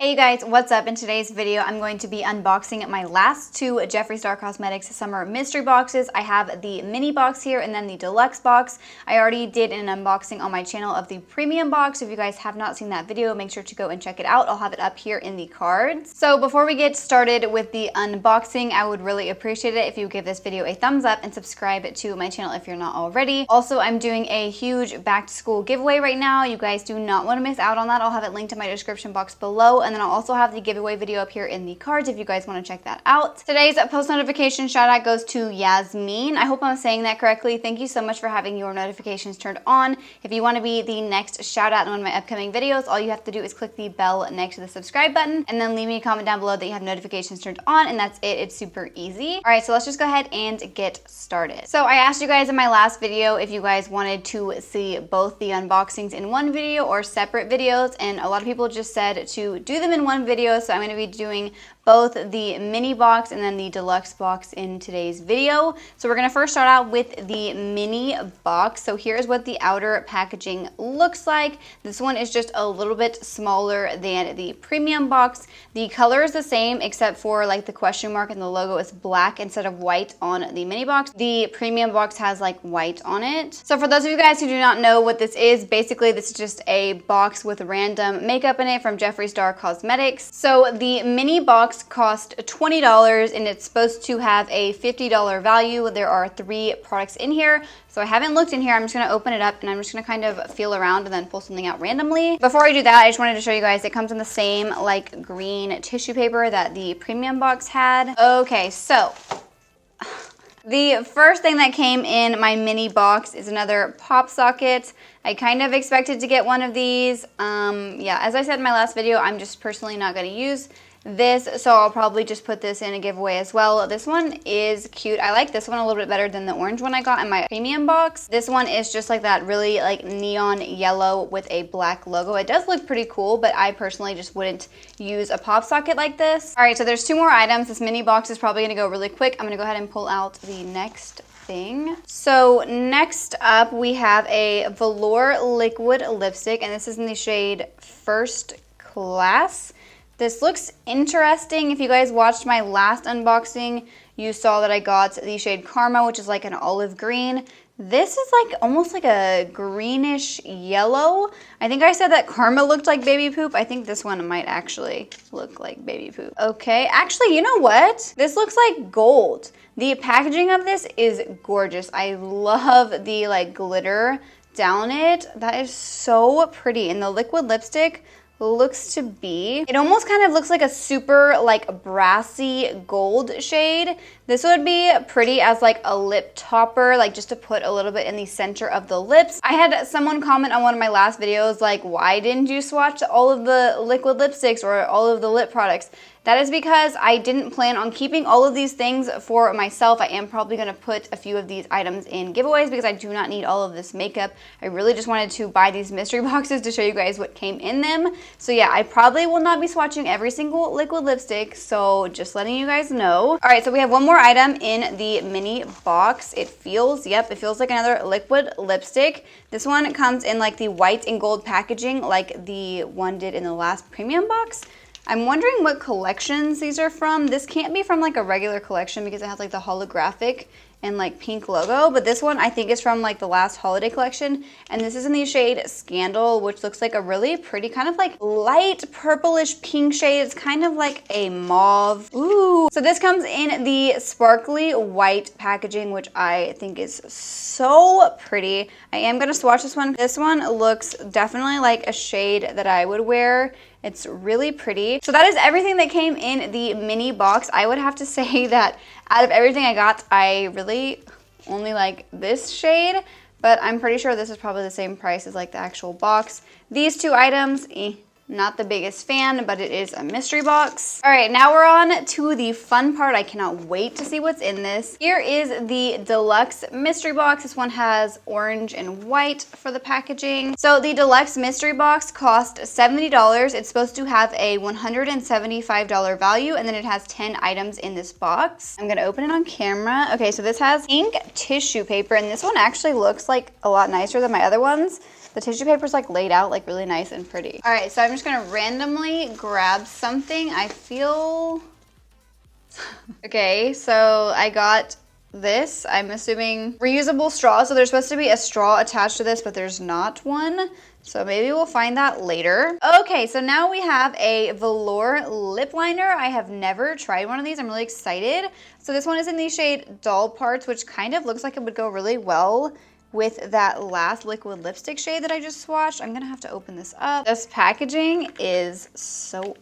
Hey you guys, what's up? In today's video, I'm going to be unboxing my last two Jeffree Star Cosmetics Summer Mystery Boxes. I have the mini box here and then the deluxe box. I already did an unboxing on my channel of the premium box. If you guys have not seen that video, make sure to go and check it out. I'll have it up here in the cards. So before we get started with the unboxing, I would really appreciate it if you give this video a thumbs up and subscribe to my channel if you're not already. Also, I'm doing a huge back to school giveaway right now. You guys do not want to miss out on that. I'll have it linked in my description box below. And then I'll also have the giveaway video up here in the cards if you guys want to check that out. Today's post notification shout out goes to Yasmin. I hope I'm saying that correctly. Thank you so much for having your notifications turned on. If you want to be the next shout out in one of my upcoming videos, all you have to do is click the bell next to the subscribe button and then leave me a comment down below that you have notifications turned on, and that's it. It's super easy. All right, so let's just go ahead and get started. So I asked you guys in my last video if you guys wanted to see both the unboxings in one video or separate videos, and a lot of people just said to do them in one video, so I'm going to be doing both the mini box and then the deluxe box in today's video. So we're going to first start out with the mini box. So here's what the outer packaging looks like. This one is just a little bit smaller than the premium box. The color is the same except for like the question mark and the logo is black instead of white on the mini box. The premium box has like white on it. So for those of you guys who do not know what this is, basically this is just a box with random makeup in it from Jeffree Star Cosmetics. So the mini box cost $20 and it's supposed to have a $50 value. There are 3 products in here. So I haven't looked in here. I'm just going to open it up and I'm just going to kind of feel around and then pull something out randomly. Before I do that, I just wanted to show you guys it comes in the same like green tissue paper that the premium box had. Okay, so the first thing that came in my mini box is another pop socket. I kind of expected to get one of these. Yeah, as I said in my last video, I'm just personally not going to use this, so I'll probably just put this in a giveaway as well. This one is cute. I like this one a little bit better than the orange one I got in my premium box. This one is just like that really like neon yellow with a black logo. It does look pretty cool, but I personally just wouldn't use a pop socket like this. All right, so there's 2 more items. This mini box is probably gonna go really quick. I'm gonna go ahead and pull out the next thing. So next up we have a velour liquid lipstick, and this is in the shade First Class. This looks interesting. If you guys watched my last unboxing, you saw that I got the shade Karma, which is like an olive green. This is like almost like a greenish yellow. I think I said that Karma looked like baby poop. I think this one might actually look like baby poop. Okay, actually, you know what? This looks like gold. The packaging of this is gorgeous. I love the like glitter down it. That is so pretty. And the liquid lipstick looks to be, it almost kind of looks like a super like brassy gold shade. This would be pretty as like a lip topper, like just to put a little bit in the center of the lips. I had someone comment on one of my last videos like, why didn't you swatch all of the liquid lipsticks or all of the lip products? That is because I didn't plan on keeping all of these things for myself. I am probably going to put a few of these items in giveaways because I do not need all of this makeup. I really just wanted to buy these mystery boxes to show you guys what came in them. So yeah, I probably will not be swatching every single liquid lipstick, so just letting you guys know. All right, so we have one more item in the mini box. It feels like another liquid lipstick. This one comes in like the white and gold packaging like the one did in the last premium box. I'm wondering what collections these are from. This can't be from like a regular collection because it has like the holographic and like pink logo, but this one I think is from like the last holiday collection, and this is in the shade Scandal, which looks like a really pretty kind of like light purplish pink shade. It's kind of like a mauve. Ooh. So this comes in the sparkly white packaging, which I think is so pretty. I am gonna swatch this one. This one looks definitely like a shade that I would wear. It's really pretty. So that is everything that came in the mini box. I would have to say that out of everything I got, I really only like this shade, but I'm pretty sure this is probably the same price as like the actual box. These 2 items, not the biggest fan, but it is a mystery box. All right, now we're on to the fun part. I cannot wait to see what's in this. Here is the deluxe mystery box. This one has orange and white for the packaging. So the deluxe mystery box cost $70. It's supposed to have a $175 value, and then it has 10 items in this box. I'm gonna open it on camera. Okay, so this has pink tissue paper, and this one actually looks like a lot nicer than my other ones. The tissue paper's like laid out like really nice and pretty. All right, so I'm just gonna randomly grab something. I feel... Okay, so I got this, I'm assuming reusable straw. So there's supposed to be a straw attached to this, but there's not one. So maybe we'll find that later. Okay, so now we have a velour lip liner. I have never tried one of these. I'm really excited. So this one is in the shade Doll Parts, which kind of looks like it would go really well with that last liquid lipstick shade that I just swatched. I'm gonna have to open this up. This packaging is so...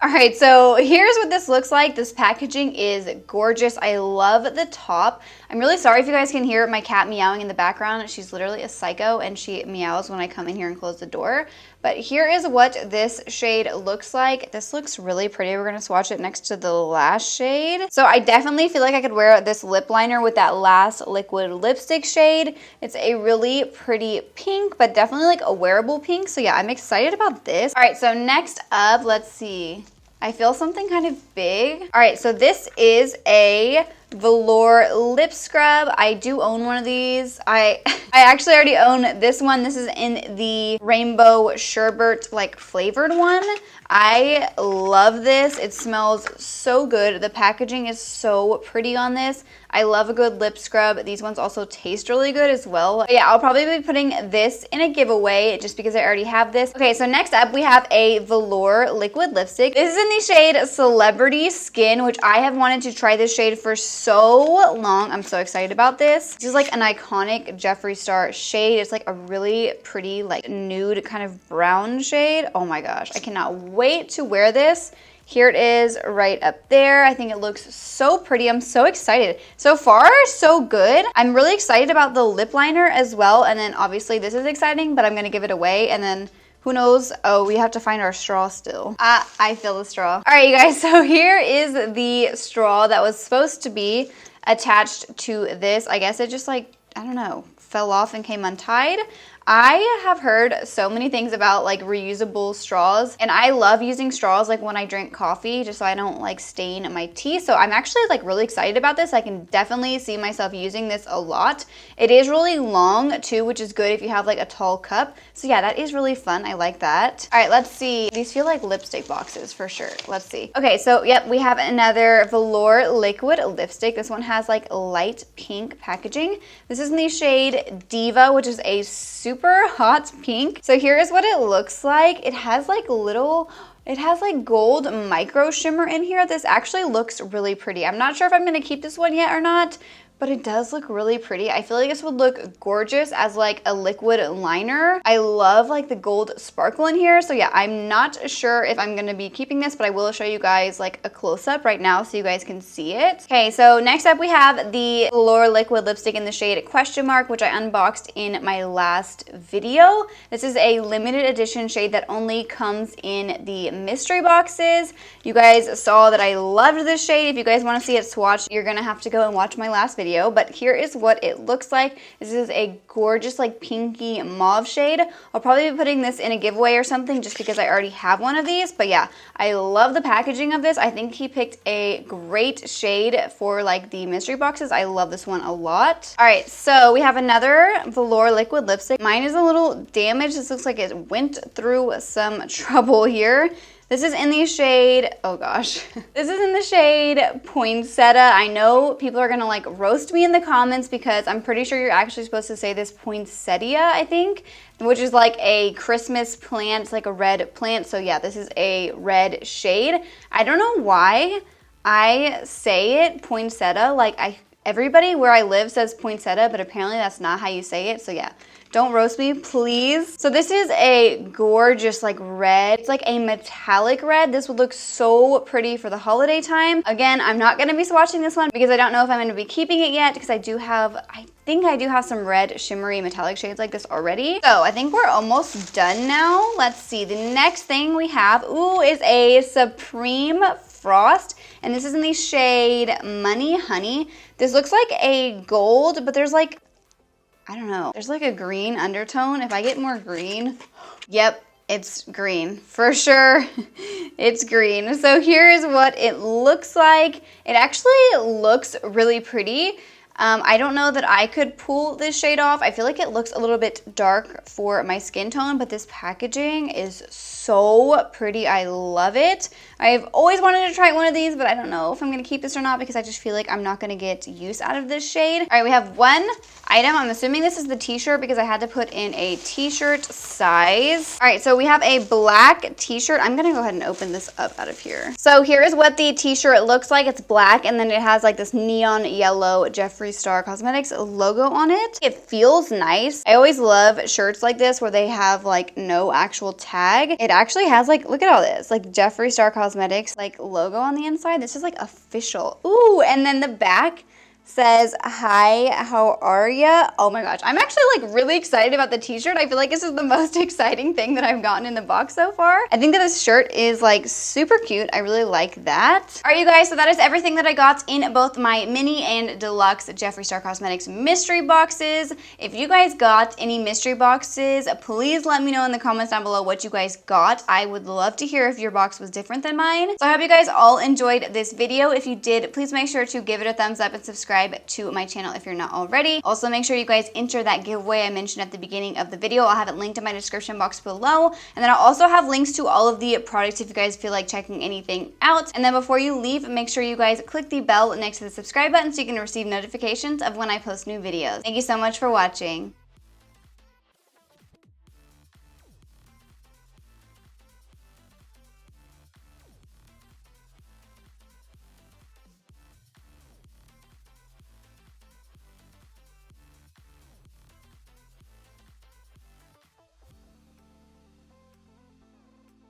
All right, so here's what this looks like. This packaging is gorgeous. I love the top. I'm really sorry if you guys can hear my cat meowing in the background. She's literally a psycho and she meows when I come in here and close the door. But here is what this shade looks like. This looks really pretty. We're gonna swatch it next to the last shade. So I definitely feel like I could wear this lip liner with that last liquid lipstick shade. It's a really pretty pink, but definitely like a wearable pink. So yeah, I'm excited about this. All right, so next up, let's see. I feel something kind of big. All right, so this is a velour lip scrub. I do own one of these. I actually already own this one. This is in the rainbow sherbet like flavored one. I love this. It smells so good. The packaging is so pretty on this. I love a good lip scrub. These ones also taste really good as well. But yeah, I'll probably be putting this in a giveaway just because I already have this. Okay, so next up we have a velour liquid lipstick. This is in the shade Celebrity Skin, which I have wanted to try this shade for so long. I'm so excited about this. This is like an iconic Jeffree Star shade. It's like a really pretty like nude kind of brown shade. Oh my gosh, I cannot wait to wear this. Here it is right up there. I think it looks so pretty. I'm so excited. So far, so good. I'm really excited about the lip liner as well. And then obviously this is exciting, but I'm gonna give it away. And then who knows? Oh, we have to find our straw still. I feel the straw. All right, you guys, so here is the straw that was supposed to be attached to this. I guess it just like, I don't know, fell off and came untied. I have heard so many things about like reusable straws, and I love using straws like when I drink coffee just so I don't like stain my tea. So I'm actually like really excited about this. I can definitely see myself using this a lot. It is really long too, which is good if you have like a tall cup. So yeah, that is really fun. I like that. All right, let's see. These feel like lipstick boxes for sure. Let's see. Okay, so yep, we have another velour liquid lipstick. This one has like light pink packaging. This is in the shade Diva, which is a super hot pink. So here is what it looks like. It has like gold micro shimmer in here. This actually looks really pretty. I'm not sure if I'm gonna keep this one yet or not, but it does look really pretty. I feel like this would look gorgeous as like a liquid liner. I love like the gold sparkle in here. So yeah, I'm not sure if I'm gonna be keeping this, but I will show you guys like a close-up right now so you guys can see it. Okay, so next up we have the velour liquid lipstick in the shade Question Mark, which I unboxed in my last video. This is a limited edition shade that only comes in the mystery boxes. You guys saw that I loved this shade. If you guys wanna see it swatched, you're gonna have to go and watch my last video. But here is what it looks like. This is a gorgeous like pinky mauve shade. I'll probably be putting this in a giveaway or something just because I already have one of these. But yeah, I love the packaging of this. I think he picked a great shade for like the mystery boxes. I love this one a lot. All right, so we have another velour liquid lipstick. Mine is a little damaged. This looks like it went through some trouble here. This is in the shade, oh gosh. This is in the shade Poinsettia. I know people are gonna like roast me in the comments because I'm pretty sure you're actually supposed to say this poinsettia, I think, which is like a Christmas plant, it's like a red plant. So yeah, this is a red shade. I don't know why I say it poinsettia. Like everybody where I live says poinsettia, but apparently that's not how you say it. So yeah. Don't roast me, please. So this is a gorgeous like red. It's like a metallic red. This would look so pretty for the holiday time. Again, I'm not gonna be swatching this one because I don't know if I'm gonna be keeping it yet because I think I do have some red shimmery metallic shades like this already. So I think we're almost done now. Let's see, the next thing we have, is a Supreme Frost. And this is in the shade Money Honey. This looks like a gold, but there's like, I don't know. There's like a green undertone. If I get more green, yep, it's green. For sure, it's green. So here is what it looks like. It actually looks really pretty. I don't know that I could pull this shade off. I feel like it looks a little bit dark for my skin tone, but this packaging is so pretty. I love it. I've always wanted to try one of these, but I don't know if I'm gonna keep this or not because I just feel like I'm not gonna get use out of this shade. All right, we have one item. I'm assuming this is the t-shirt because I had to put in a t-shirt size. All right, so we have a black t-shirt. I'm gonna go ahead and open this up out of here. So here is what the t-shirt looks like. It's black and then it has like this neon yellow Jeffree Star Cosmetics logo on it. It feels nice. I always love shirts like this where they have like no actual tag. It actually has like, look at all this, like Jeffree Star Cosmetics like logo on the inside. This is like official. Ooh, and then the back says, hi, how are ya? Oh my gosh, I'm actually like really excited about the t-shirt. I feel like this is the most exciting thing that I've gotten in the box so far. I think that this shirt is like super cute. I really like that. All right, you guys, so that is everything that I got in both my mini and deluxe Jeffree Star Cosmetics mystery boxes. If you guys got any mystery boxes, please let me know in the comments down below what you guys got. I would love to hear if your box was different than mine. So I hope you guys all enjoyed this video. If you did, please make sure to give it a thumbs up and subscribe to my channel if you're not already. Also, make sure you guys enter that giveaway I mentioned at the beginning of the video. I'll have it linked in my description box below. And then I'll also have links to all of the products if you guys feel like checking anything out. And then before you leave, make sure you guys click the bell next to the subscribe button so you can receive notifications of when I post new videos. Thank you so much for watching.